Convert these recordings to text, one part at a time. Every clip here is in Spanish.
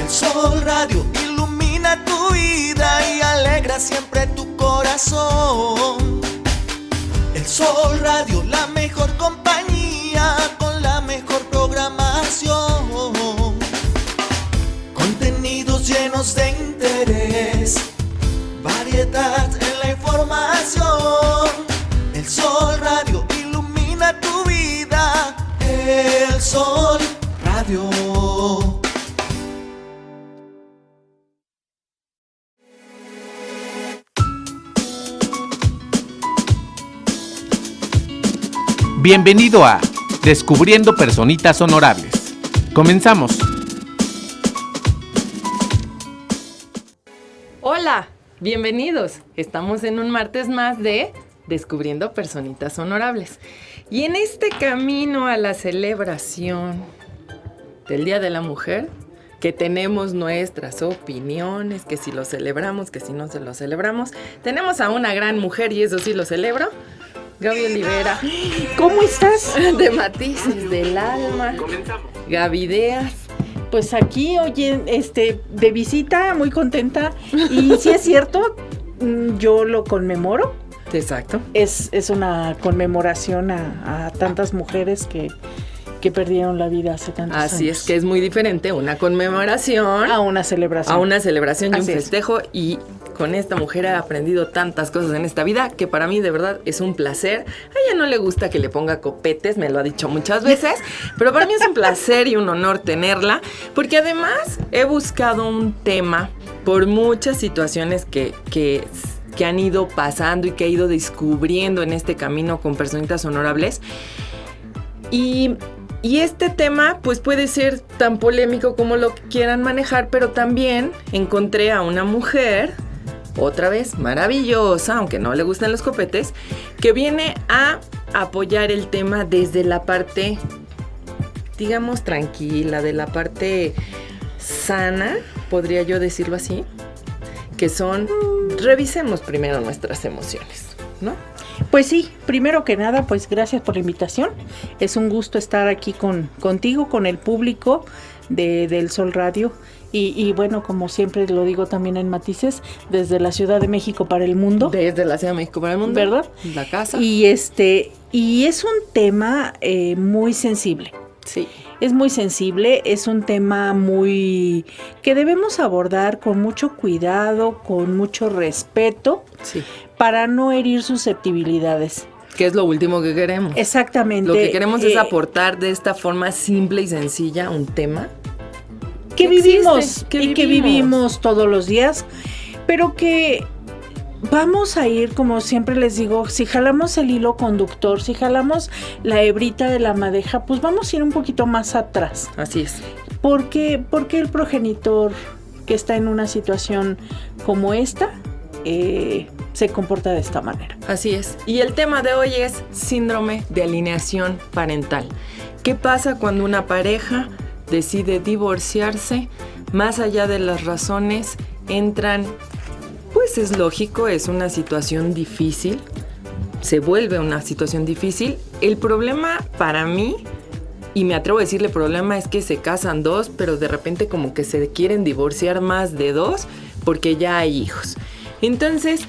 El Sol Radio ilumina tu vida y alegra siempre tu corazón. El Sol Radio, la mejor compañía con la mejor programación. Contenidos llenos de interés, variedad en la información. El Sol Radio ilumina tu vida. El Sol Radio. Bienvenido a Descubriendo Personitas Honorables. Comenzamos. Hola, bienvenidos. Estamos en un martes más de Descubriendo Personitas Honorables. Y en este camino a la celebración del Día de la Mujer, que tenemos nuestras opiniones, que si lo celebramos, que si no se lo celebramos, tenemos a una gran mujer y eso sí lo celebro. Gaby Olivera. ¿Cómo estás? De Matices del Alma. Comenzamos. Gaby Deas. Pues aquí, oye, de visita, muy contenta. Y si es cierto, yo lo conmemoro. Exacto. Es una conmemoración a tantas mujeres que perdieron la vida hace tantos años. Así es que es muy diferente una conmemoración a una celebración. A una celebración y un Así es. festejo. Y con esta mujer he aprendido tantas cosas en esta vida que para mí de verdad es un placer. A ella no le gusta que le ponga copetes, me lo ha dicho muchas veces, pero para mí es un placer y un honor tenerla, porque además he buscado un tema por muchas situaciones que han ido pasando y que he ido descubriendo en este camino con Personitas Honorables. Y este tema pues puede ser tan polémico como lo quieran manejar, pero también encontré a una mujer, otra vez maravillosa, aunque no le gustan los copetes, que viene a apoyar el tema desde la parte, digamos, tranquila, de la parte sana, podría yo decirlo así, que son, revisemos primero nuestras emociones, ¿no? Pues sí, primero que nada, pues gracias por la invitación. Es un gusto estar aquí contigo, con el público del Sol Radio. Y bueno, como siempre lo digo también en Matices, desde la Ciudad de México para el mundo. Desde la Ciudad de México para el mundo. ¿Verdad? La casa. Y es un tema muy sensible. Sí. Es muy sensible, es un tema que debemos abordar con mucho cuidado, con mucho respeto, Sí. para no herir susceptibilidades. Que es lo último que queremos. Exactamente. Lo que queremos es aportar de esta forma simple y sencilla un tema que vivimos existe, que vivimos todos los días, pero que vamos a ir, como siempre les digo, si jalamos el hilo conductor, si jalamos la hebrita de la madeja, pues vamos a ir un poquito más atrás. Así es. Porque el progenitor que está en una situación como esta se comporta de esta manera. Así es. Y el tema de hoy es síndrome de alineación parental. ¿Qué pasa cuando una pareja decide divorciarse? Más allá de las razones, entran, pues es lógico, es una situación difícil, se vuelve una situación difícil. El problema para mí, y me atrevo a decirle problema, es que se casan dos, pero de repente como que se quieren divorciar más de dos porque ya hay hijos. Entonces,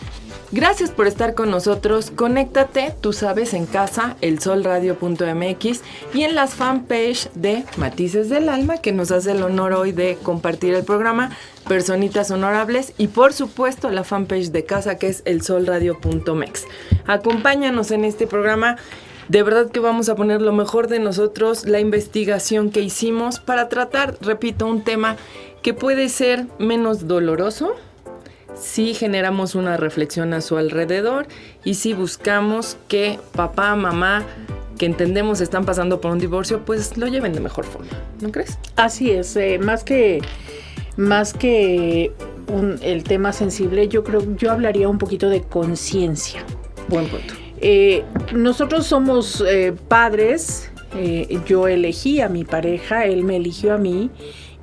gracias por estar con nosotros. Conéctate, tú sabes, en casa, elsolradio.mx y en las fanpage de Matices del Alma, que nos hace el honor hoy de compartir el programa, Personitas Honorables, y por supuesto la fanpage de casa, que es elsolradio.mex. Acompáñanos en este programa. De verdad que vamos a poner lo mejor de nosotros, la investigación que hicimos para tratar, repito, un tema que puede ser menos doloroso si generamos una reflexión a su alrededor y si buscamos que papá, mamá, que entendemos están pasando por un divorcio, pues lo lleven de mejor forma, ¿no crees? Así es, más que el tema sensible, yo hablaría un poquito de conciencia. Buen punto. Nosotros somos padres, yo elegí a mi pareja, él me eligió a mí,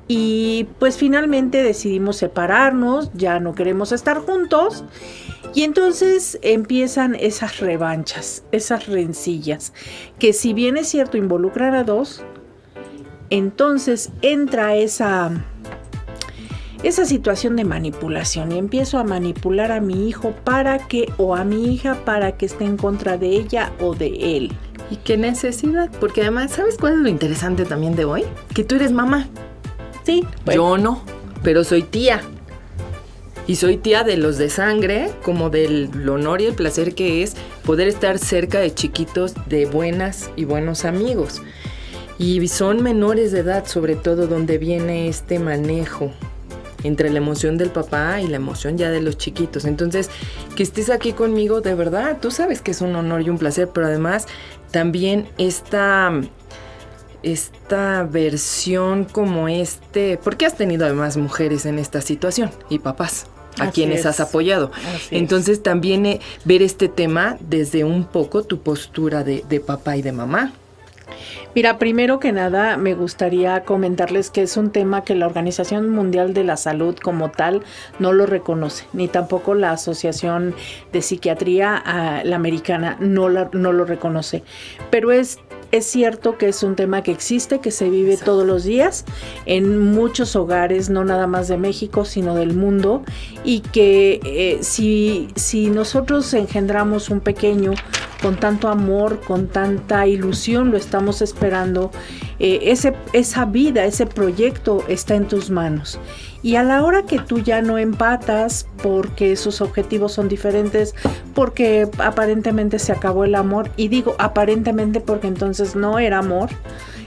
y pues finalmente decidimos separarnos, ya no queremos estar juntos, y entonces empiezan esas revanchas, esas rencillas, que si bien es cierto involucran a dos, entonces entra esa situación de manipulación y empiezo a manipular a mi hijo o a mi hija para que esté en contra de ella o de él. ¿Y qué necesidad? Porque además, ¿sabes cuál es lo interesante también de hoy? Que tú eres mamá. Sí. Yo no, pero soy tía. Y soy tía de los de sangre, como del honor y el placer que es poder estar cerca de chiquitos de buenas y buenos amigos. Y son menores de edad, sobre todo, donde viene este manejo entre la emoción del papá y la emoción ya de los chiquitos. Entonces, que estés aquí conmigo, de verdad, tú sabes que es un honor y un placer, pero además también esta versión como porque has tenido además mujeres en esta situación y papás a quienes has apoyado. Entonces también ver este tema desde un poco tu postura de papá y de mamá. Mira, primero que nada me gustaría comentarles que es un tema que la Organización Mundial de la Salud como tal no lo reconoce, ni tampoco la Asociación de Psiquiatría, la americana, no lo reconoce. Pero es cierto que es un tema que existe, que se vive todos los días en muchos hogares, no nada más de México, sino del mundo, y que si nosotros engendramos un pequeño con tanto amor, con tanta ilusión, lo estamos esperando, esa vida, ese proyecto está en tus manos. Y a la hora que tú ya no empatas porque sus objetivos son diferentes, porque aparentemente se acabó el amor, y digo aparentemente porque entonces no era amor,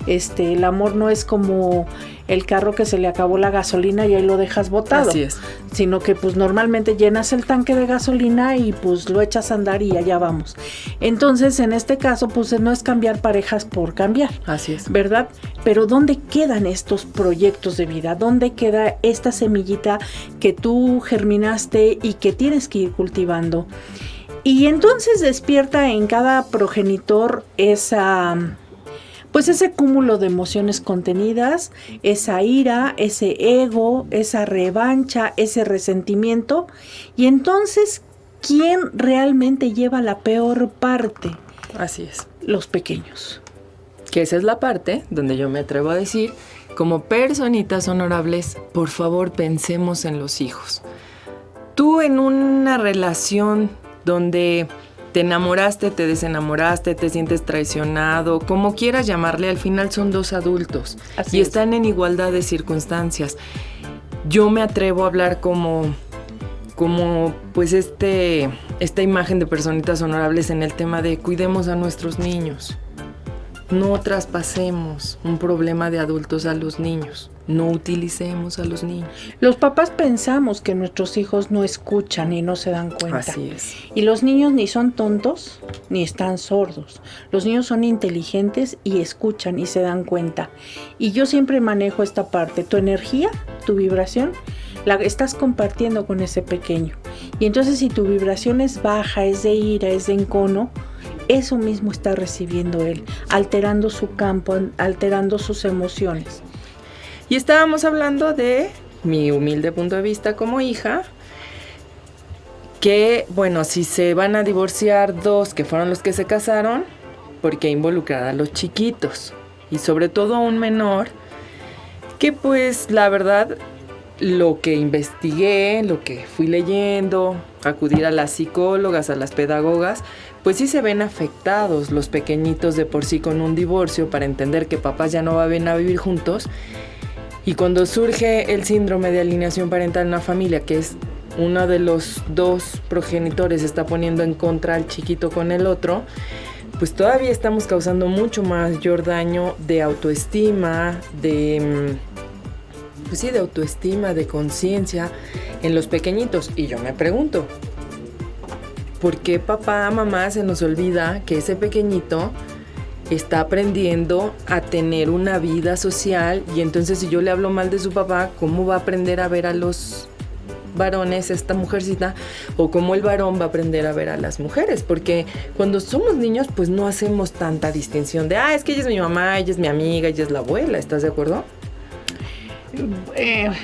el amor no es como el carro que se le acabó la gasolina y ahí lo dejas botado. Así es. Sino que pues normalmente llenas el tanque de gasolina y pues lo echas a andar y allá vamos. Entonces en este caso pues no es cambiar parejas por cambiar. Así es. ¿Verdad? Pero ¿dónde quedan estos proyectos de vida? ¿Dónde queda esta semillita que tú germinaste y que tienes que ir cultivando? Y entonces despierta en cada progenitor ese cúmulo de emociones contenidas, esa ira, ese ego, esa revancha, ese resentimiento. Y entonces, ¿quién realmente lleva la peor parte? Así es. Los pequeños. Que esa es la parte donde yo me atrevo a decir, como personitas honorables, por favor pensemos en los hijos. Tú en una relación donde te enamoraste, te desenamoraste, te sientes traicionado, como quieras llamarle, al final son dos adultos y están en igualdad de circunstancias. Yo me atrevo a hablar como pues esta imagen de personitas honorables en el tema de cuidemos a nuestros niños. No traspasemos un problema de adultos a los niños. No utilicemos a los niños. Los papás pensamos que nuestros hijos no escuchan y no se dan cuenta. Así es. Y los niños ni son tontos ni están sordos. Los niños son inteligentes y escuchan y se dan cuenta. Y yo siempre manejo esta parte. Tu energía, tu vibración, la estás compartiendo con ese pequeño. Y entonces si tu vibración es baja, es de ira, es de encono, eso mismo está recibiendo él, alterando su campo, alterando sus emociones. Y estábamos hablando de mi humilde punto de vista como hija, que, bueno, si se van a divorciar dos que fueron los que se casaron, ¿por qué involucrar a los chiquitos? Y sobre todo a un menor, que pues la verdad, lo que investigué, lo que fui leyendo, acudir a las psicólogas, a las pedagogas, pues sí se ven afectados los pequeñitos de por sí con un divorcio para entender que papás ya no van a vivir juntos. Y cuando surge el síndrome de alienación parental en una familia, que es uno de los dos progenitores está poniendo en contra al chiquito con el otro, pues todavía estamos causando mucho mayor daño de autoestima, de autoestima, de conciencia en los pequeñitos. Y yo me pregunto, ¿por qué papá, mamá se nos olvida que ese pequeñito está aprendiendo a tener una vida social? Y entonces si yo le hablo mal de su papá, ¿cómo va a aprender a ver a los varones, esta mujercita? O cómo el varón va a aprender a ver a las mujeres, porque cuando somos niños pues no hacemos tanta distinción de, es que ella es mi mamá, ella es mi amiga, ella es la abuela, ¿estás de acuerdo?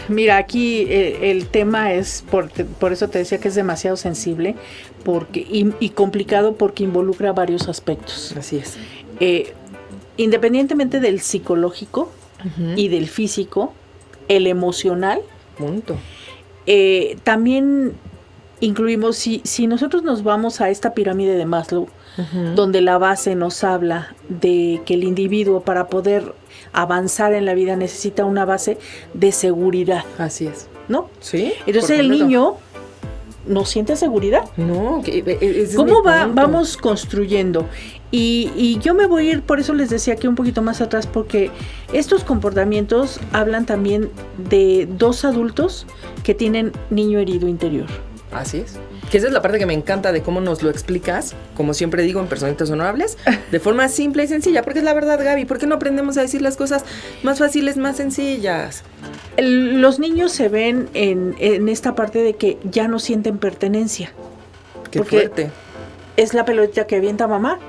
Mira, aquí el tema es, por eso te decía que es demasiado sensible y complicado porque involucra varios aspectos. Así es. Independientemente del psicológico y del físico, el emocional Punto. También incluimos, si nosotros nos vamos a esta pirámide de Maslow, donde la base nos habla de que el individuo para poder avanzar en la vida necesita una base de seguridad. Así es. ¿No? Sí. Entonces el niño no siente seguridad. No, ¿Cómo vamos construyendo? Y yo me voy a ir, por eso les decía que un poquito más atrás, porque estos comportamientos hablan también de dos adultos que tienen niño herido interior. Así es. Que esa es la parte que me encanta de cómo nos lo explicas, como siempre digo en Personitas Honorables, de forma simple y sencilla, porque es la verdad, Gaby. ¿Por qué no aprendemos a decir las cosas más fáciles, más sencillas? Los niños se ven en esta parte de que ya no sienten pertenencia. Qué porque fuerte. Es la pelotita que avienta mamá,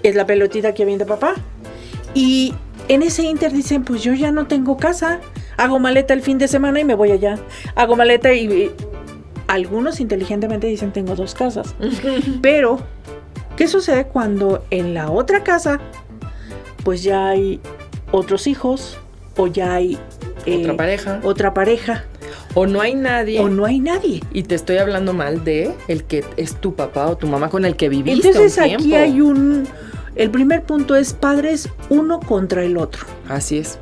es la pelotita que avienta papá. Y en ese inter dicen, pues yo ya no tengo casa, hago maleta el fin de semana y me voy allá. Hago maleta y algunos inteligentemente dicen, tengo 2 casas. Pero, ¿qué sucede cuando en la otra casa, pues ya hay otros hijos, o ya hay otra pareja? O no hay nadie. Y te estoy hablando mal de el que es tu papá o tu mamá con el que viviste. Entonces un tiempo. Aquí hay el primer punto es padres uno contra el otro. Así es.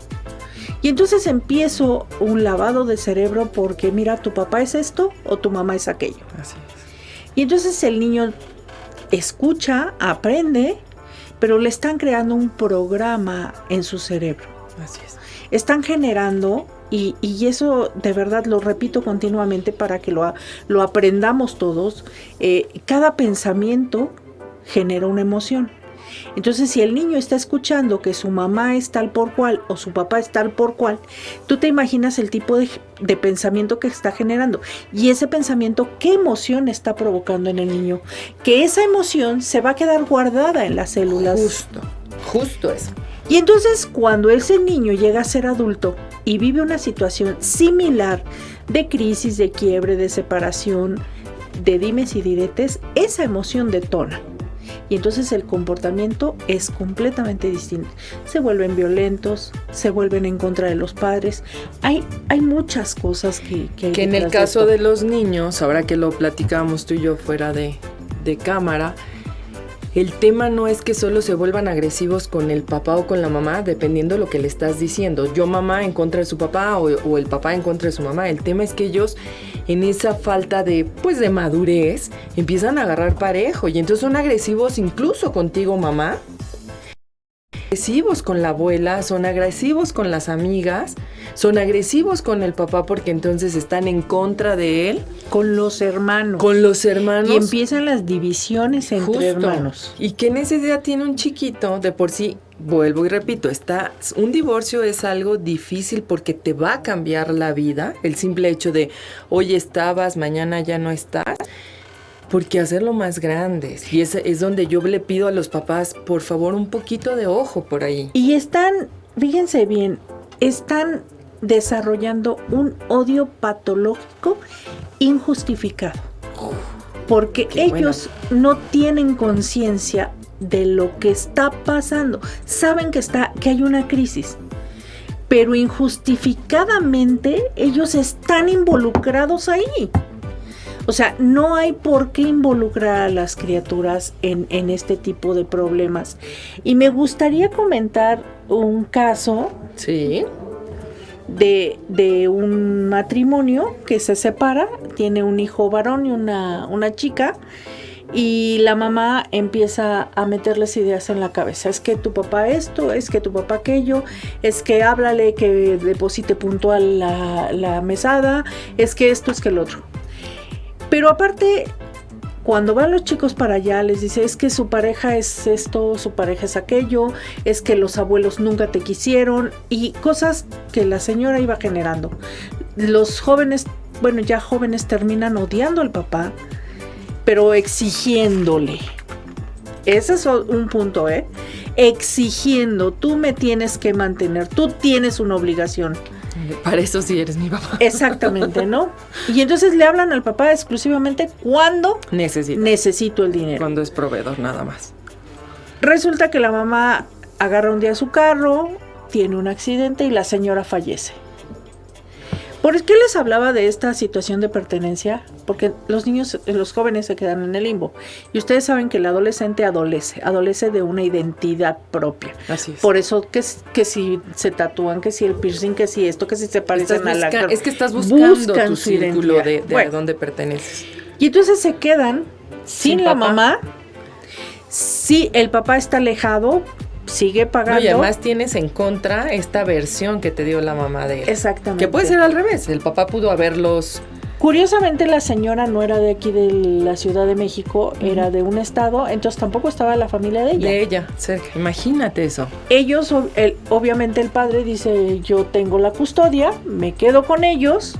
Y entonces empiezo un lavado de cerebro porque mira, tu papá es esto o tu mamá es aquello. Así es. Y entonces el niño escucha, aprende, pero le están creando un programa en su cerebro. Así es. Están generando, y eso de verdad lo repito continuamente para que lo aprendamos todos, cada pensamiento genera una emoción. Entonces, si el niño está escuchando que su mamá es tal por cual o su papá es tal por cual, tú te imaginas el tipo de pensamiento que está generando. Y ese pensamiento, ¿qué emoción está provocando en el niño? Que esa emoción se va a quedar guardada en las células. Justo eso. Y entonces, cuando ese niño llega a ser adulto y vive una situación similar de crisis, de quiebre, de separación, de dimes y diretes, esa emoción detona. Y entonces el comportamiento es completamente distinto. Se vuelven violentos, se vuelven en contra de los padres. Hay muchas cosas que en el caso de los niños, ahora que lo platicábamos tú y yo fuera de cámara, el tema no es que solo se vuelvan agresivos con el papá o con la mamá, dependiendo de lo que le estás diciendo. Yo mamá en contra de su papá o el papá en contra de su mamá. El tema es que ellos, en esa falta de madurez, empiezan a agarrar parejo. Y entonces son agresivos incluso contigo, mamá. Agresivos con la abuela, son agresivos con las amigas, son agresivos con el papá porque entonces están en contra de él. Con los hermanos. Y empiezan las divisiones entre hermanos. ¿Y qué necesidad tiene un chiquito? De por sí, vuelvo y repito, un divorcio es algo difícil porque te va a cambiar la vida. El simple hecho de hoy estabas, mañana ya no estás. Porque hacerlo más grandes. Y es donde yo le pido a los papás, por favor, un poquito de ojo por ahí. Y fíjense bien, están desarrollando un odio patológico injustificado. Porque ellos no tienen conciencia de lo que está pasando. Saben que hay una crisis. Pero injustificadamente ellos están involucrados ahí. O sea, no hay por qué involucrar a las criaturas en este tipo de problemas. Y me gustaría comentar un caso de un matrimonio que se separa, tiene un hijo varón y una chica, y la mamá empieza a meterles ideas en la cabeza. Es que tu papá esto, es que tu papá aquello, es que háblale que deposite puntual la mesada, es que esto, es que el otro. Pero aparte, cuando van los chicos para allá, les dice, es que su pareja es esto, su pareja es aquello, es que los abuelos nunca te quisieron, y cosas que la señora iba generando. Los jóvenes, ya jóvenes, terminan odiando al papá, pero exigiéndole. Ese es un punto, exigiendo, tú me tienes que mantener, tú tienes una obligación. Para eso sí eres mi papá. Exactamente, ¿no? Y entonces le hablan al papá exclusivamente cuando necesito el dinero. Cuando es proveedor, nada más. Resulta que la mamá agarra un día su carro, tiene un accidente y la señora fallece. ¿Por qué les hablaba de esta situación de pertenencia? Porque los niños, los jóvenes se quedan en el limbo. Y ustedes saben que el adolescente adolece de una identidad propia. Así es. Por eso que si se tatúan, que si el piercing, que si esto, que si se parecen al actor. Es que estás buscando Buscan tu su círculo identidad. de Bueno. a dónde perteneces. Y entonces se quedan sin la papá. mamá. Si el papá está alejado, sigue pagando. No, y además tienes en contra esta versión que te dio la mamá de él. Exactamente. Que puede ser al revés. El papá pudo haberlos... Curiosamente la señora no era de aquí de la Ciudad de México, era de un estado, entonces tampoco estaba la familia de ella. De ella, imagínate eso. Ellos, obviamente el padre dice, yo tengo la custodia, me quedo con ellos.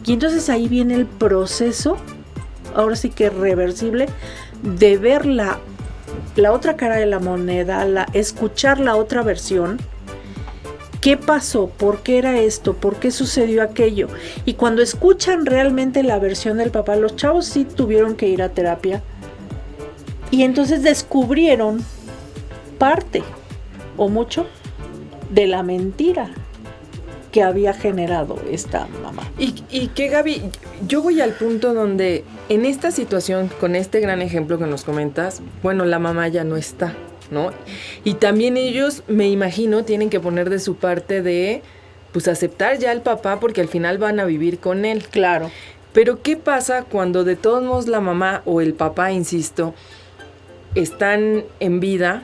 Y entonces ahí viene el proceso, ahora sí que reversible, de ver la otra cara de la moneda, escuchar la otra versión. ¿Qué pasó? ¿Por qué era esto? ¿Por qué sucedió aquello? Y cuando escuchan realmente la versión del papá, los chavos sí tuvieron que ir a terapia. Y entonces descubrieron parte, o mucho, de la mentira que había generado esta mamá. Y que Gaby, yo voy al punto donde en esta situación, con este gran ejemplo que nos comentas, bueno, la mamá ya no está, ¿no? Y también ellos, me imagino, tienen que poner de su parte de, pues, aceptar ya al papá porque al final van a vivir con él. Claro. Pero ¿qué pasa cuando de todos modos la mamá o el papá, insisto, están en vida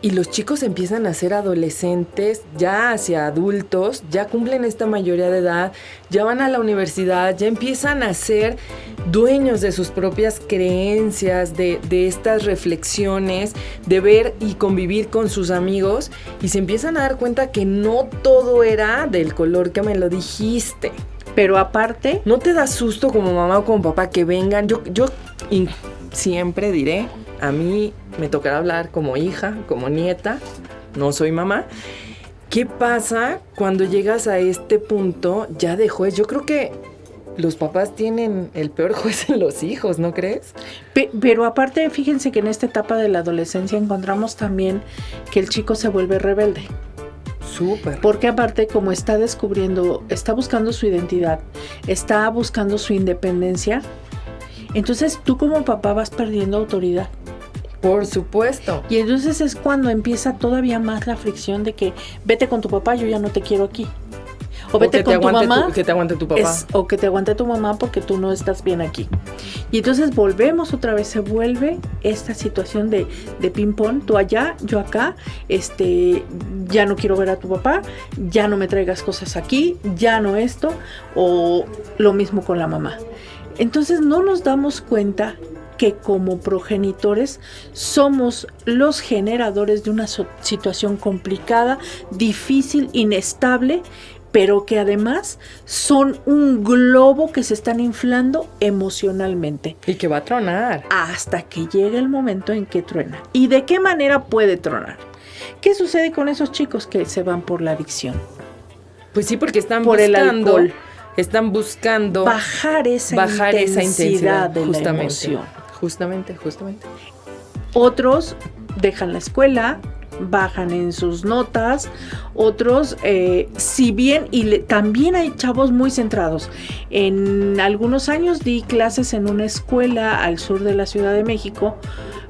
y los chicos empiezan a ser adolescentes, ya hacia adultos, ya cumplen esta mayoría de edad, ya van a la universidad, ya empiezan a ser dueños de sus propias creencias, de estas reflexiones, de ver y convivir con sus amigos y se empiezan a dar cuenta que no todo era del color que me lo dijiste? Pero aparte, ¿No te da susto como mamá o como papá que vengan? Yo siempre diré, a mí me tocará hablar como hija, como nieta, no soy mamá. ¿Qué pasa cuando llegas a este punto ya de juez? Yo creo que los papás tienen el peor juez en los hijos, ¿no crees? pero aparte, fíjense que en esta etapa de la adolescencia encontramos también que el chico se vuelve rebelde. Súper. Porque aparte, como está descubriendo, está buscando su identidad, está buscando su independencia, entonces tú como papá vas perdiendo autoridad. Por supuesto. Y entonces es cuando empieza todavía más la fricción de que vete con tu papá, yo ya no te quiero aquí. O vete con tu mamá. Que te aguante tu papá. O que te aguante tu mamá porque tú no estás bien aquí. Y entonces volvemos otra vez, se vuelve esta situación de ping-pong, tú allá, yo acá, ya no quiero ver a tu papá, ya no me traigas cosas aquí, ya no esto, o lo mismo con la mamá. Entonces no nos damos cuenta que como progenitores somos los generadores de una situación complicada, difícil, inestable, pero que además son un globo que se están inflando emocionalmente. Y que va a tronar. Hasta que llega el momento en que truena. ¿Y de qué manera puede tronar? ¿Qué sucede con esos chicos que se van por la adicción? Pues sí, porque están por buscando... el alcohol. Están buscando... Bajar esa intensidad de la emoción. Justamente. Otros dejan la escuela, bajan en sus notas, otros, si bien, también hay chavos muy centrados. En algunos años di clases en una escuela al sur de la Ciudad de México,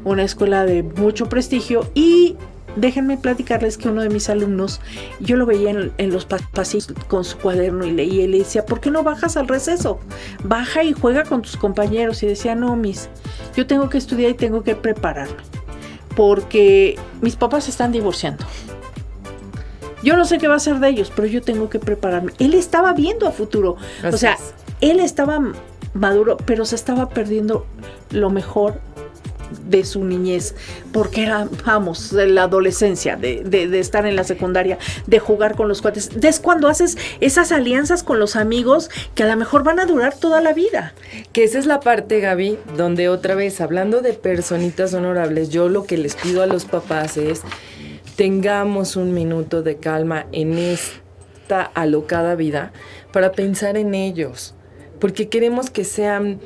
una escuela de mucho prestigio, y déjenme platicarles que uno de mis alumnos, yo lo veía en los pasillos con su cuaderno y leía y le decía, ¿por qué no bajas al receso? Baja y juega con tus compañeros. Y decía, no, yo tengo que estudiar y tengo que prepararme, porque mis papás se están divorciando. Yo no sé qué va a ser de ellos, pero yo tengo que prepararme. Él estaba viendo a futuro. Así o sea, es. Él estaba maduro, pero se estaba perdiendo lo mejor de su niñez, porque era, de la adolescencia, de estar en la secundaria, de jugar con los cuates. Es cuando haces esas alianzas con los amigos que a lo mejor van a durar toda la vida. Que esa es la parte, Gaby, donde otra vez, hablando de personitas honorables, yo lo que les pido a los papás es tengamos un minuto de calma en esta alocada vida para pensar en ellos, porque queremos que sean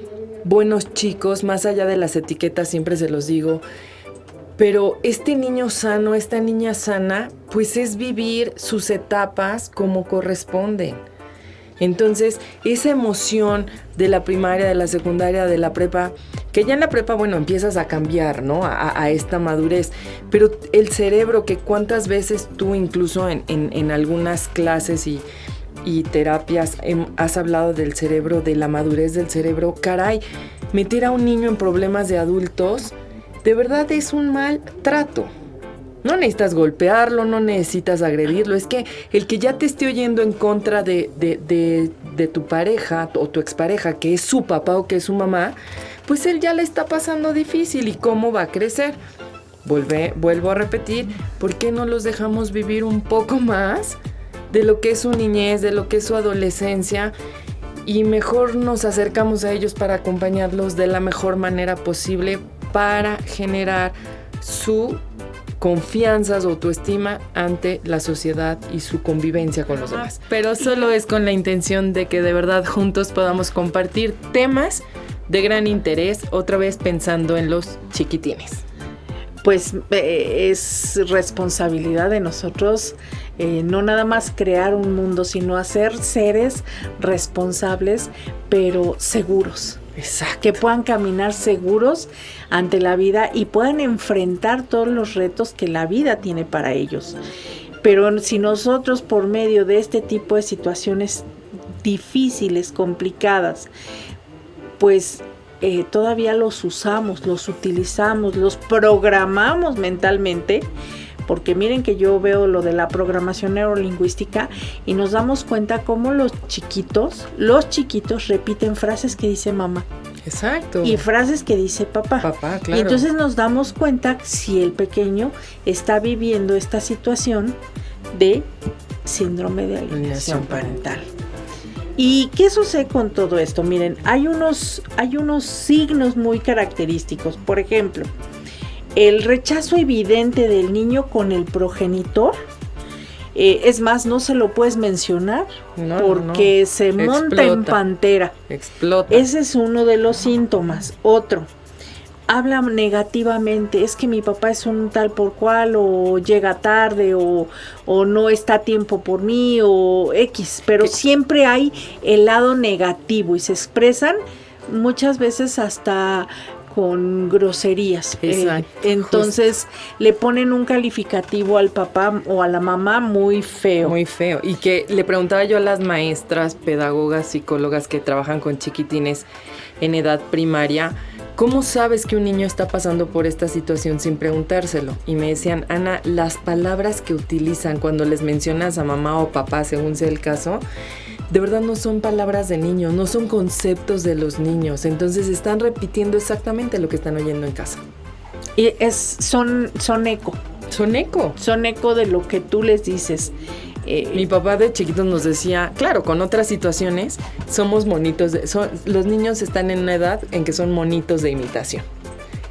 buenos chicos, más allá de las etiquetas, siempre se los digo, pero este niño sano, esta niña sana, pues es vivir sus etapas como corresponden. Entonces, esa emoción de la primaria, de la secundaria, de la prepa, que ya en la prepa, bueno, empiezas a cambiar, ¿no? A esta madurez. Pero el cerebro, que cuántas veces tú incluso en algunas clases y terapias has hablado del cerebro, de la madurez del cerebro. Caray, meter a un niño en problemas de adultos, de verdad es un mal trato. No necesitas golpearlo, no necesitas agredirlo. Es que el que ya te esté oyendo en contra de tu pareja o tu expareja, que es su papá o que es su mamá, pues él ya le está pasando difícil. ¿Y cómo va a crecer? Vuelvo a repetir, ¿por qué no los dejamos vivir un poco más de lo que es su niñez, de lo que es su adolescencia? Y mejor nos acercamos a ellos para acompañarlos de la mejor manera posible para generar su confianza, su autoestima ante la sociedad y su convivencia con los demás. Pero solo es con la intención de que de verdad juntos podamos compartir temas de gran interés, otra vez pensando en los chiquitines. Pues es responsabilidad de nosotros no nada más crear un mundo, sino hacer seres responsables, pero seguros. Exacto. Que puedan caminar seguros ante la vida y puedan enfrentar todos los retos que la vida tiene para ellos. Pero si nosotros, por medio de este tipo de situaciones difíciles, complicadas, pues todavía los usamos, los utilizamos, los programamos mentalmente, porque miren que yo veo lo de la programación neurolingüística y nos damos cuenta cómo los chiquitos repiten frases que dice mamá. Exacto. Y frases que dice papá. Papá, claro. Y entonces nos damos cuenta si el pequeño está viviendo esta situación de síndrome de alienación parental. ¿Y qué sucede con todo esto? Miren, hay unos signos muy característicos. Por ejemplo, el rechazo evidente del niño con el progenitor. Es más, no se lo puedes mencionar porque se monta en pantera. Explota. Ese es uno de los síntomas. Otro, habla negativamente, es que mi papá es un tal por cual, o llega tarde, o no está a tiempo por mí, o X, pero siempre hay el lado negativo y se expresan muchas veces hasta con groserías. Entonces le ponen un calificativo al papá o a la mamá muy feo. Muy feo. Y que le preguntaba yo a las maestras, pedagogas, psicólogas que trabajan con chiquitines en edad primaria, ¿cómo sabes que un niño está pasando por esta situación sin preguntárselo? Y me decían, Ana, las palabras que utilizan cuando les mencionas a mamá o papá, según sea el caso, de verdad no son palabras de niños, no son conceptos de los niños. Entonces están repitiendo exactamente lo que están oyendo en casa. Y son eco. Son eco. Son eco de lo que tú les dices. Mi papá de chiquitos nos decía, claro, con otras situaciones, somos monitos, los niños están en una edad en que son monitos de imitación.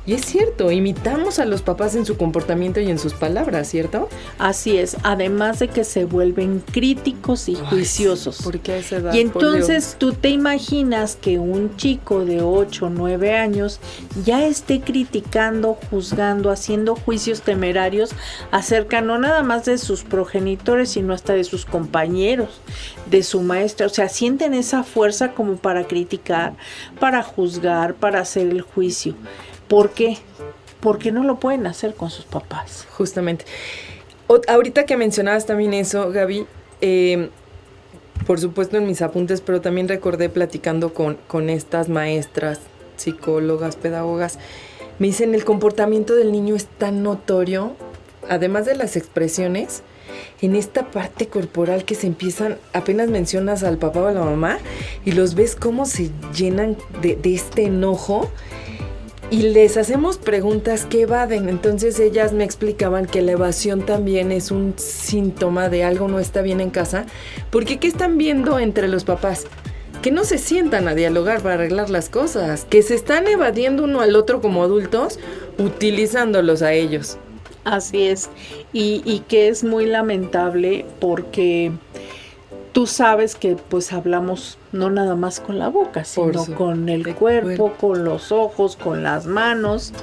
Y es cierto, imitamos a los papás en su comportamiento y en sus palabras, ¿cierto? Así es, además de que se vuelven críticos y juiciosos. ¿Por qué a esa edad? Y entonces tú te imaginas que un chico de 8 o 9 años ya esté criticando, juzgando, haciendo juicios temerarios acerca no nada más de sus progenitores, sino hasta de sus compañeros, de su maestra. O sea, sienten esa fuerza como para criticar, para juzgar, para hacer el juicio. ¿Por qué? Porque no lo pueden hacer con sus papás. Justamente. Ahorita que mencionabas también eso, Gaby, por supuesto en mis apuntes, pero también recordé platicando con estas maestras, psicólogas, pedagogas, me dicen el comportamiento del niño es tan notorio, además de las expresiones, en esta parte corporal que se empiezan, apenas mencionas al papá o a la mamá y los ves cómo se llenan de este enojo. Y les hacemos preguntas que evaden. Entonces ellas me explicaban que la evasión también es un síntoma de algo no está bien en casa. Porque ¿qué están viendo entre los papás? Que no se sientan a dialogar para arreglar las cosas. Que se están evadiendo uno al otro como adultos, utilizándolos a ellos. Así es. Y que es muy lamentable porque tú sabes que pues hablamos no nada más con la boca, sino con el cuerpo, con los ojos, con las manos.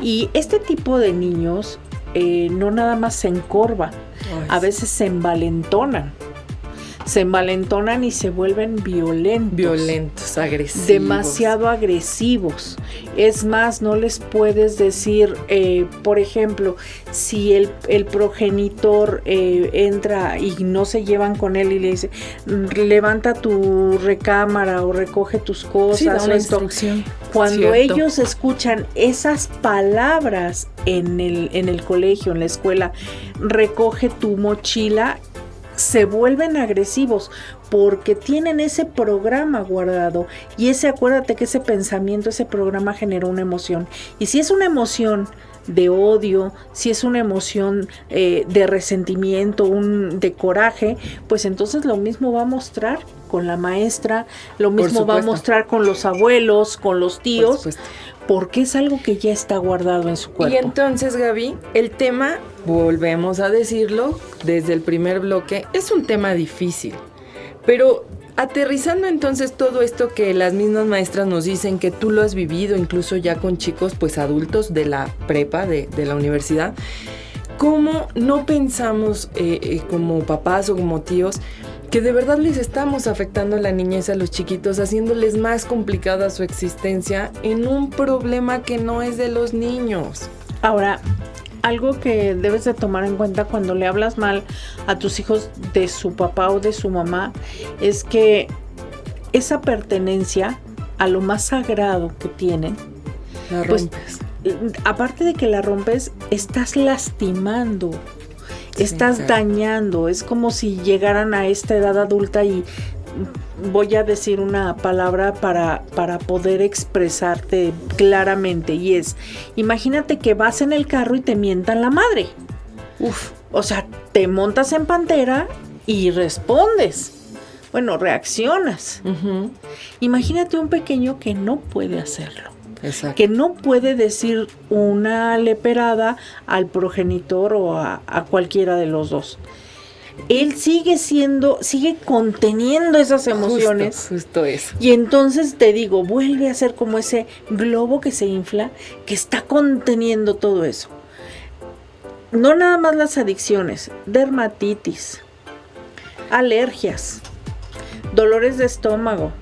Y este tipo de niños no nada más se encorvan, a veces se envalentonan. se envalentonan y se vuelven Violentos, agresivos. demasiado agresivos. Es más, no les puedes decir, por ejemplo, si el progenitor entra y no se llevan con él y le dice, levanta tu recámara o recoge tus cosas. Sí, da una esto. instrucción. Cuando Cierto. ellos escuchan esas palabras en el colegio, en la escuela, recoge tu mochila, se vuelven agresivos porque tienen ese programa guardado y acuérdate que ese pensamiento, ese programa generó una emoción. Y si es una emoción de odio, si es una emoción de resentimiento, de coraje, pues entonces lo mismo va a mostrar con la maestra, lo mismo va a mostrar con los abuelos, con los tíos, porque es algo que ya está guardado en su cuerpo. Y entonces, Gaby, el tema, volvemos a decirlo desde el primer bloque, es un tema difícil, pero aterrizando entonces todo esto que las mismas maestras nos dicen, que tú lo has vivido incluso ya con chicos pues adultos de la prepa, de la universidad, ¿cómo no pensamos como papás o como tíos que de verdad les estamos afectando la niñez a los chiquitos, haciéndoles más complicada su existencia en un problema que no es de los niños? Ahora, algo que debes de tomar en cuenta cuando le hablas mal a tus hijos de su papá o de su mamá es que esa pertenencia a lo más sagrado que tienen, La rompes. pues, aparte de que la rompes, estás lastimando, estás dañando. Es como si llegaran a esta edad adulta y voy a decir una palabra para poder expresarte claramente, y es, imagínate que vas en el carro y te mientan la madre. Uf. O sea, te montas en Pantera y respondes. Bueno, reaccionas. Uh-huh. Imagínate un pequeño que no puede hacerlo. Exacto. Que no puede decir una leperada al progenitor o a cualquiera de los dos. Él sigue conteniendo esas emociones. Justo eso. Y entonces te digo, vuelve a ser como ese globo que se infla, que está conteniendo todo eso. No nada más las adicciones, dermatitis, alergias, dolores de estómago,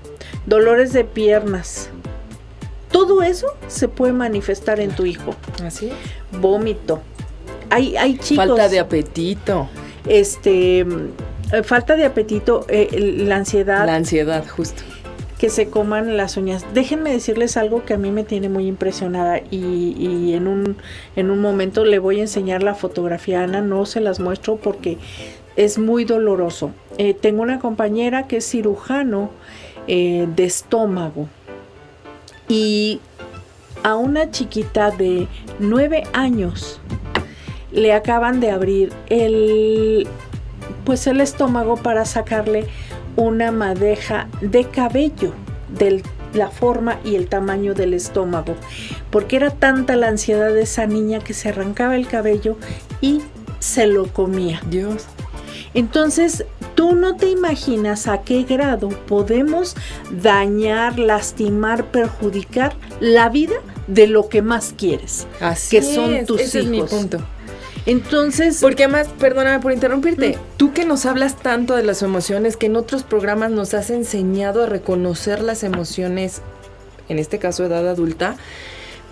dolores de piernas. Todo eso se puede manifestar en tu hijo. ¿Así? Vómito. Hay chicos. Falta de apetito. Falta de apetito, la ansiedad. La ansiedad, justo. Que se coman las uñas. Déjenme decirles algo que a mí me tiene muy impresionada y en un momento le voy a enseñar la fotografía a Ana, no se las muestro porque es muy doloroso. Tengo una compañera que es cirujano de estómago y a una chiquita de 9 años le acaban de abrir el estómago para sacarle una madeja de cabello de la forma y el tamaño del estómago, porque era tanta la ansiedad de esa niña que se arrancaba el cabello y se lo comía. Dios. Entonces, tú no te imaginas a qué grado podemos dañar, lastimar, perjudicar la vida de lo que más quieres, Así que son es, tus ese hijos. es mi punto. Entonces, Porque además, perdóname por interrumpirte, tú que nos hablas tanto de las emociones, que en otros programas nos has enseñado a reconocer las emociones, en este caso edad adulta,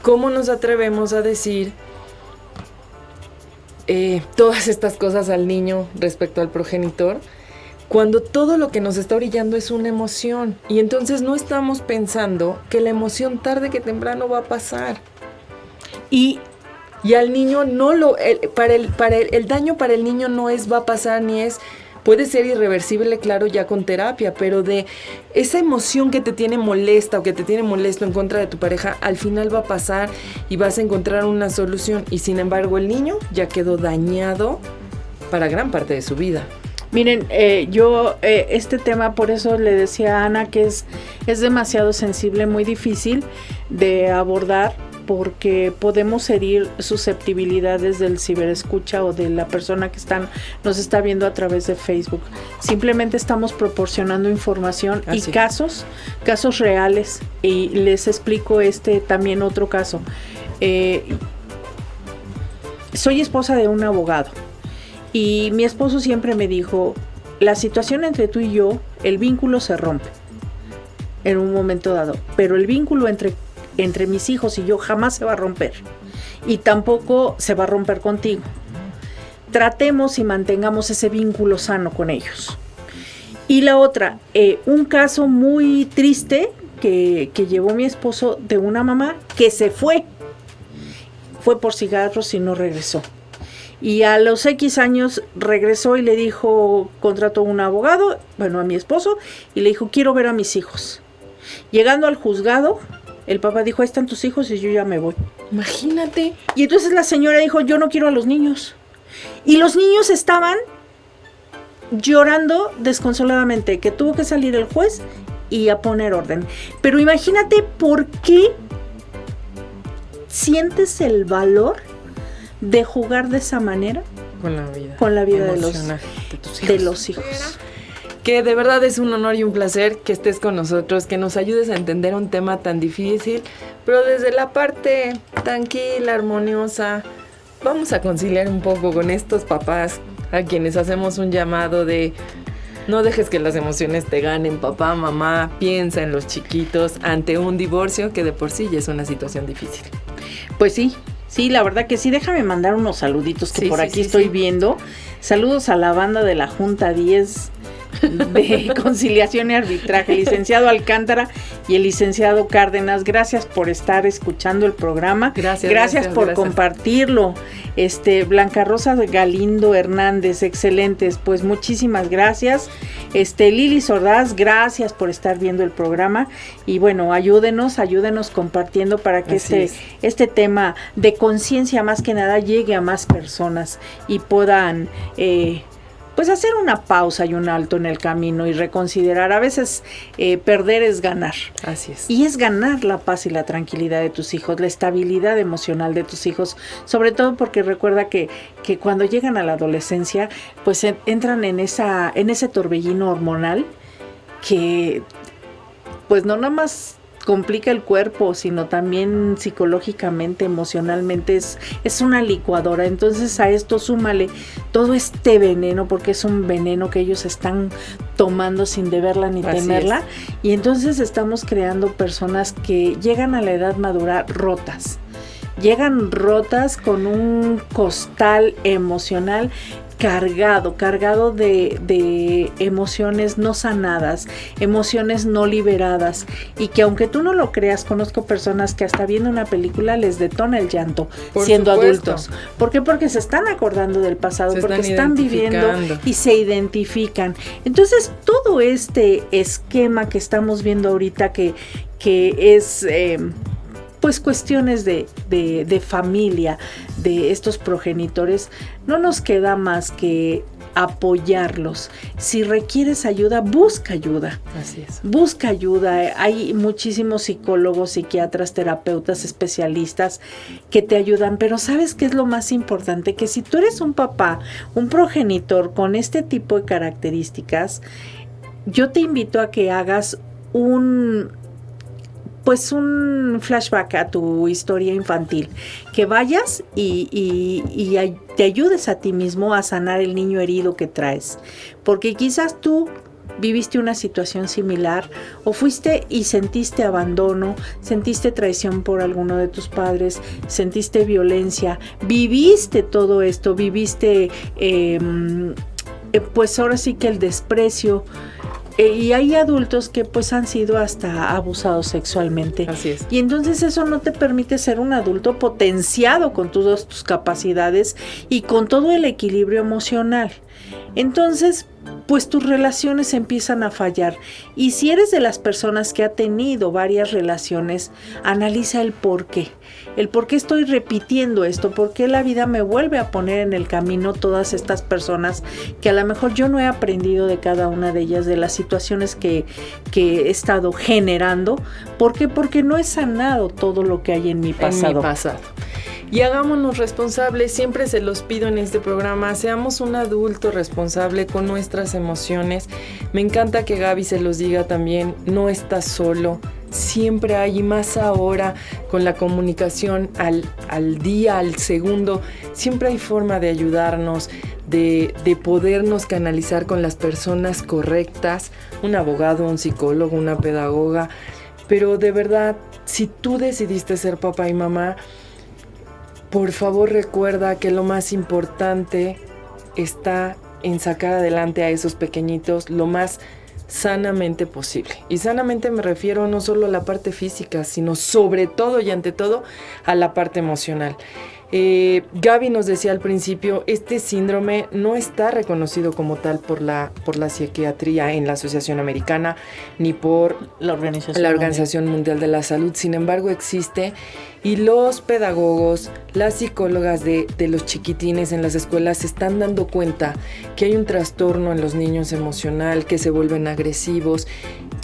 ¿cómo nos atrevemos a decir todas estas cosas al niño respecto al progenitor, cuando todo lo que nos está orillando es una emoción? Y entonces no estamos pensando que la emoción tarde que temprano va a pasar. Y al niño no el daño para el niño no va a pasar, ni puede ser irreversible, claro, ya con terapia, pero de esa emoción que te tiene molesta o que te tiene molesto en contra de tu pareja, al final va a pasar y vas a encontrar una solución. Y sin embargo, el niño ya quedó dañado para gran parte de su vida. miren, yo este tema, por eso le decía a Ana que es demasiado sensible, muy difícil de abordar, porque podemos herir susceptibilidades del ciberescucha o de la persona que nos está viendo a través de Facebook. Simplemente estamos proporcionando información y casos reales. Y les explico también otro caso. Soy esposa de un abogado y mi esposo siempre me dijo, la situación entre tú y yo, el vínculo se rompe en un momento dado, pero el vínculo entre mis hijos y yo jamás se va a romper y tampoco se va a romper contigo. Tratemos y mantengamos ese vínculo sano con ellos. Y la otra, un caso muy triste que llevó mi esposo de una mamá que se fue por cigarros y no regresó. Y a los X años regresó y le dijo, contrató un abogado, bueno, a mi esposo, y le dijo, quiero ver a mis hijos. Llegando al juzgado, el papá dijo, ahí están tus hijos y yo ya me voy. Imagínate. Y entonces la señora dijo, yo no quiero a los niños. Y los niños estaban llorando desconsoladamente, que tuvo que salir el juez y a poner orden. Pero imagínate por qué sientes el valor de jugar de esa manera con la vida de los hijos. Que de verdad es un honor y un placer que estés con nosotros, que nos ayudes a entender un tema tan difícil, pero desde la parte tranquila, armoniosa. Vamos a conciliar un poco con estos papás a quienes hacemos un llamado de no dejes que las emociones te ganen, papá, mamá, piensa en los chiquitos ante un divorcio que de por sí ya es una situación difícil. Pues sí, la verdad que sí. Déjame mandar unos saluditos que por aquí estoy viendo. Saludos a la banda de la Junta 10 de Conciliación y Arbitraje, el licenciado Alcántara y el licenciado Cárdenas. Gracias por estar escuchando el programa. Gracias por compartirlo. Blanca Rosa Galindo Hernández, excelentes, pues muchísimas gracias. Lili Sordaz, gracias por estar viendo el programa y bueno, ayúdenos compartiendo para que este tema de conciencia más que nada llegue a más personas y puedan pues hacer una pausa y un alto en el camino y reconsiderar. A veces perder es ganar. Así es. Y es ganar la paz y la tranquilidad de tus hijos, la estabilidad emocional de tus hijos, sobre todo porque recuerda que cuando llegan a la adolescencia, pues entran en ese torbellino hormonal que pues no nada más complica el cuerpo, sino también psicológicamente, emocionalmente, es una licuadora. Entonces a esto súmale todo este veneno, porque es un veneno que ellos están tomando sin deberla ni temerla, y entonces estamos creando personas que llegan a la edad madura rotas. Llegan rotas con un costal emocional cargado de emociones no sanadas, emociones no liberadas, y que aunque tú no lo creas, conozco personas que hasta viendo una película les detona el llanto siendo adultos. ¿Por qué? Porque se están acordando del pasado, porque están viviendo y se identifican. Entonces todo este esquema que estamos viendo ahorita que es pues cuestiones de familia, de estos progenitores, no nos queda más que apoyarlos. Si requieres ayuda, busca ayuda. Así es. Busca ayuda. Hay muchísimos psicólogos, psiquiatras, terapeutas, especialistas que te ayudan, pero ¿sabes qué es lo más importante? Que si tú eres un papá, un progenitor con este tipo de características, yo te invito a que hagas un flashback a tu historia infantil, que vayas y te ayudes a ti mismo a sanar el niño herido que traes, porque quizás tú viviste una situación similar o fuiste y sentiste abandono, sentiste traición por alguno de tus padres, sentiste violencia, viviste todo esto, viviste pues ahora sí que el desprecio. Y hay adultos que pues han sido hasta abusados sexualmente. Así es. Y entonces eso no te permite ser un adulto potenciado con todas tus capacidades y con todo el equilibrio emocional. Entonces, pues tus relaciones empiezan a fallar. Y si eres de las personas que ha tenido varias relaciones, analiza el por qué. El por qué estoy repitiendo esto, por qué la vida me vuelve a poner en el camino todas estas personas que a lo mejor yo no he aprendido de cada una de ellas, de las situaciones que he estado generando. ¿Por qué? Porque no he sanado todo lo que hay en mi pasado. Y hagámonos responsables, siempre se los pido en este programa, seamos un adulto responsable con nuestras emociones. Me encanta que Gaby se los diga también, no estás solo, siempre hay, y más ahora con la comunicación al día, al segundo, siempre hay forma de ayudarnos, de podernos canalizar con las personas correctas, un abogado, un psicólogo, una pedagoga. Pero de verdad, si tú decidiste ser papá y mamá, por favor recuerda que lo más importante está en sacar adelante a esos pequeñitos lo más sanamente posible. Y sanamente me refiero no solo a la parte física, sino sobre todo y ante todo a la parte emocional. Gaby nos decía al principio, este síndrome no está reconocido como tal por la psiquiatría en la Asociación Americana ni por la Organización Mundial de la Salud. Sin embargo, existe, y los pedagogos, las psicólogas de los chiquitines en las escuelas se están dando cuenta que hay un trastorno en los niños emocional, que se vuelven agresivos.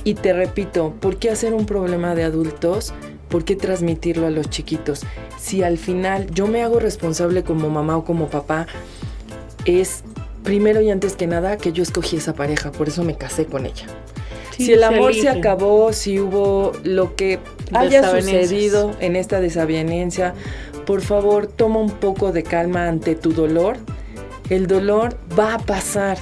Y te repito, ¿por qué hacer un problema de adultos? ¿Por qué transmitirlo a los chiquitos? Si al final yo me hago responsable como mamá o como papá, es primero y antes que nada que yo escogí esa pareja, por eso me casé con ella. Sí, si el amor se acabó, si hubo lo que haya sucedido en esta desavenencia, por favor toma un poco de calma ante tu dolor. El dolor va a pasar.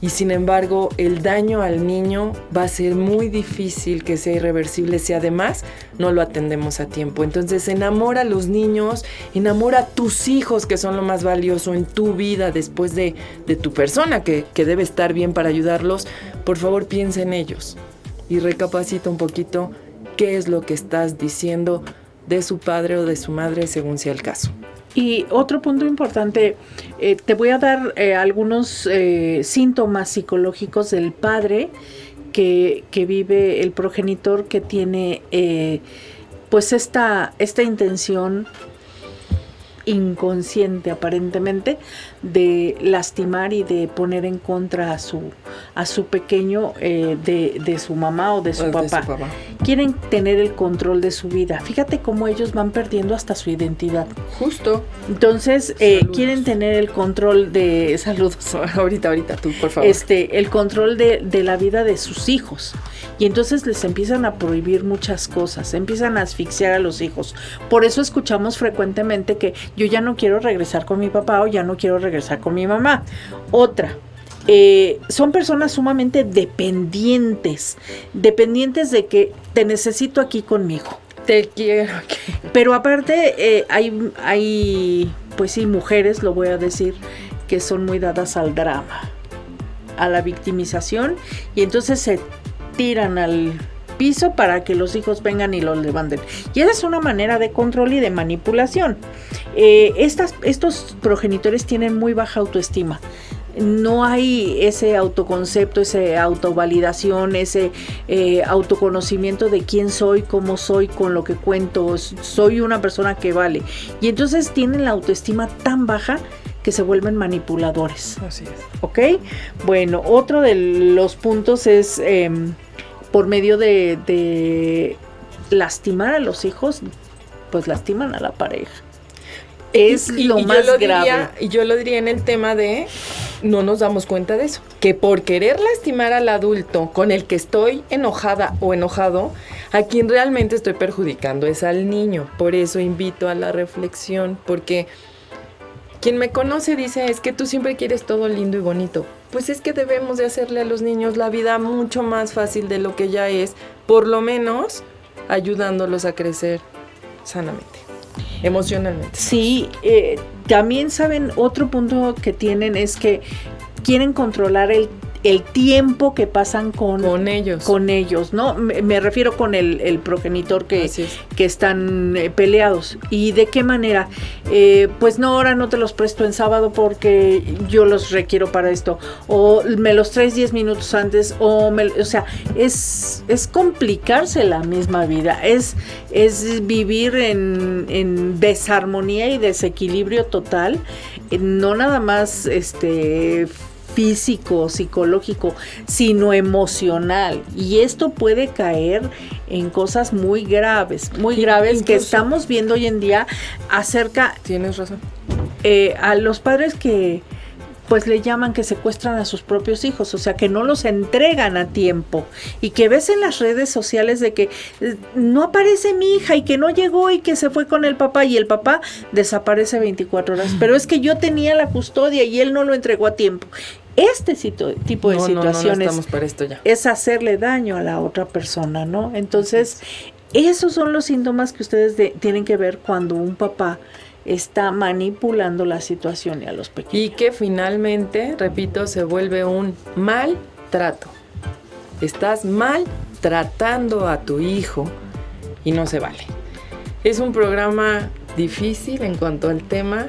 Y sin embargo, el daño al niño va a ser muy difícil que sea irreversible si además no lo atendemos a tiempo. Entonces, enamora a los niños, enamora a tus hijos, que son lo más valioso en tu vida después de tu persona, que debe estar bien para ayudarlos. Por favor, piensa en ellos y recapacita un poquito qué es lo que estás diciendo de su padre o de su madre, según sea el caso. Y otro punto importante, te voy a dar algunos síntomas psicológicos del padre que vive el progenitor, que tiene pues esta intención inconsciente aparentemente de lastimar y de poner en contra a su pequeño de su mamá o de su papá. Quieren tener el control de su vida. Fíjate cómo ellos van perdiendo hasta su identidad. Justo. Entonces quieren tener el control de saludos. ahorita tú, por favor. El control de la vida de sus hijos. Y entonces les empiezan a prohibir muchas cosas, empiezan a asfixiar a los hijos. Por eso escuchamos frecuentemente que yo ya no quiero regresar con mi papá o ya no quiero regresar con mi mamá. Otra, son personas sumamente dependientes de que te necesito aquí conmigo. Te quiero aquí. Pero aparte hay, pues sí, mujeres, lo voy a decir, que son muy dadas al drama, a la victimización, y entonces se tiran al piso para que los hijos vengan y los levanten. Y esa es una manera de control y de manipulación. Estos progenitores tienen muy baja autoestima. No hay ese autoconcepto, esa autovalidación, ese autoconocimiento de quién soy, cómo soy, con lo que cuento, soy una persona que vale. Y entonces tienen la autoestima tan baja que se vuelven manipuladores. Así es. ¿Ok? Bueno, otro de los puntos es por medio de lastimar a los hijos, pues lastiman a la pareja. Es lo más grave. Y yo lo diría en el tema de no nos damos cuenta de eso. Que por querer lastimar al adulto con el que estoy enojada o enojado, a quien realmente estoy perjudicando es al niño. Por eso invito a la reflexión, porque quien me conoce dice, es que tú siempre quieres todo lindo y bonito. Pues es que debemos de hacerle a los niños la vida mucho más fácil de lo que ya es, por lo menos ayudándolos a crecer sanamente, emocionalmente. Sí, también saben, otro punto que tienen es que quieren controlar el tiempo que pasan con ellos, ¿no? Me refiero con el progenitor que están peleados. ¿Y de qué manera? Pues no, ahora no te los presto en sábado porque yo los requiero para esto. O me los traes 10 minutos antes. O sea, es complicarse la misma vida. Es vivir en desarmonía y desequilibrio total. No nada más físico, psicológico, sino emocional. Y esto puede caer en cosas muy graves incluso, que estamos viendo hoy en día acerca... Tienes razón. A los padres que pues le llaman que secuestran a sus propios hijos, o sea, que no los entregan a tiempo, y que ves en las redes sociales de que no aparece mi hija y que no llegó y que se fue con el papá, y el papá desaparece 24 horas, pero es que yo tenía la custodia y él no lo entregó a tiempo. Este tipo de situaciones no estamos para esto ya. Es hacerle daño a la otra persona, ¿no? Entonces, esos son los síntomas que ustedes tienen que ver cuando un papá está manipulando la situación y a los pequeños. Y que finalmente, repito, se vuelve un maltrato. Estás maltratando a tu hijo y no se vale. Es un programa difícil en cuanto al tema,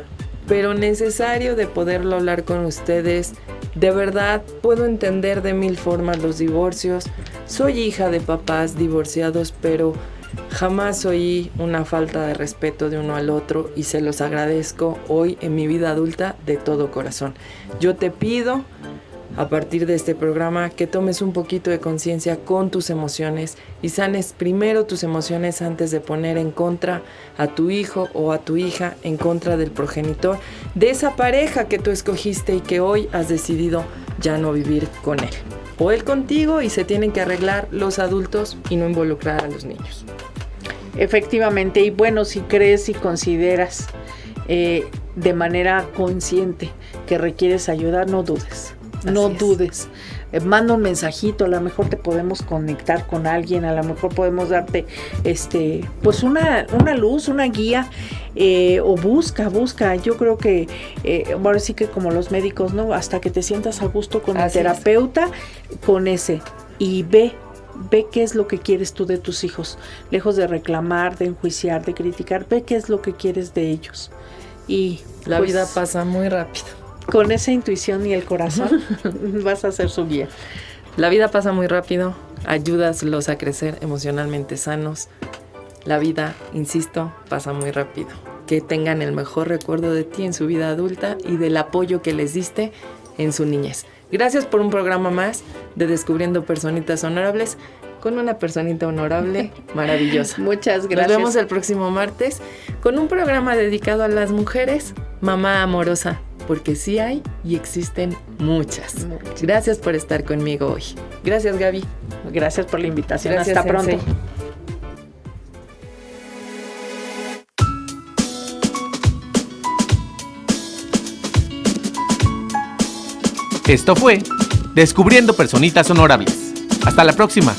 pero necesario de poderlo hablar con ustedes. De verdad, puedo entender de mil formas los divorcios. Soy hija de papás divorciados, pero jamás oí una falta de respeto de uno al otro y se los agradezco hoy en mi vida adulta de todo corazón. Yo te pido, a partir de este programa, que tomes un poquito de conciencia con tus emociones y sanes primero tus emociones antes de poner en contra a tu hijo o a tu hija, en contra del progenitor, de esa pareja que tú escogiste y que hoy has decidido ya no vivir con él. O él contigo, y se tienen que arreglar los adultos y no involucrar a los niños. Efectivamente, y bueno, si crees y consideras de manera consciente que requieres ayuda, no dudes. No dudes. Manda un mensajito, a lo mejor te podemos conectar con alguien, a lo mejor podemos darte pues una luz, una guía, o busca. Yo creo que ahora sí que como los médicos, ¿no? Hasta que te sientas a gusto con el terapeuta, con ese, y ve qué es lo que quieres tú de tus hijos, lejos de reclamar, de enjuiciar, de criticar, ve qué es lo que quieres de ellos. Y la vida pasa muy rápido. Con esa intuición y el corazón vas a ser su guía. La vida pasa muy rápido, ayúdalos a crecer emocionalmente sanos. La vida, insisto, pasa muy rápido. Que tengan el mejor recuerdo de ti en su vida adulta y del apoyo que les diste en su niñez. Gracias por un programa más de Descubriendo Personitas Honorables, con una personita honorable maravillosa. Muchas gracias. Nos vemos el próximo martes con un programa dedicado a las mujeres, Mamá Amorosa, porque sí hay y existen muchas. Gracias por estar conmigo hoy. Gracias, Gaby. Gracias por la invitación. Gracias, hasta pronto. Sensei. Esto fue Descubriendo Personitas Honorables. Hasta la próxima.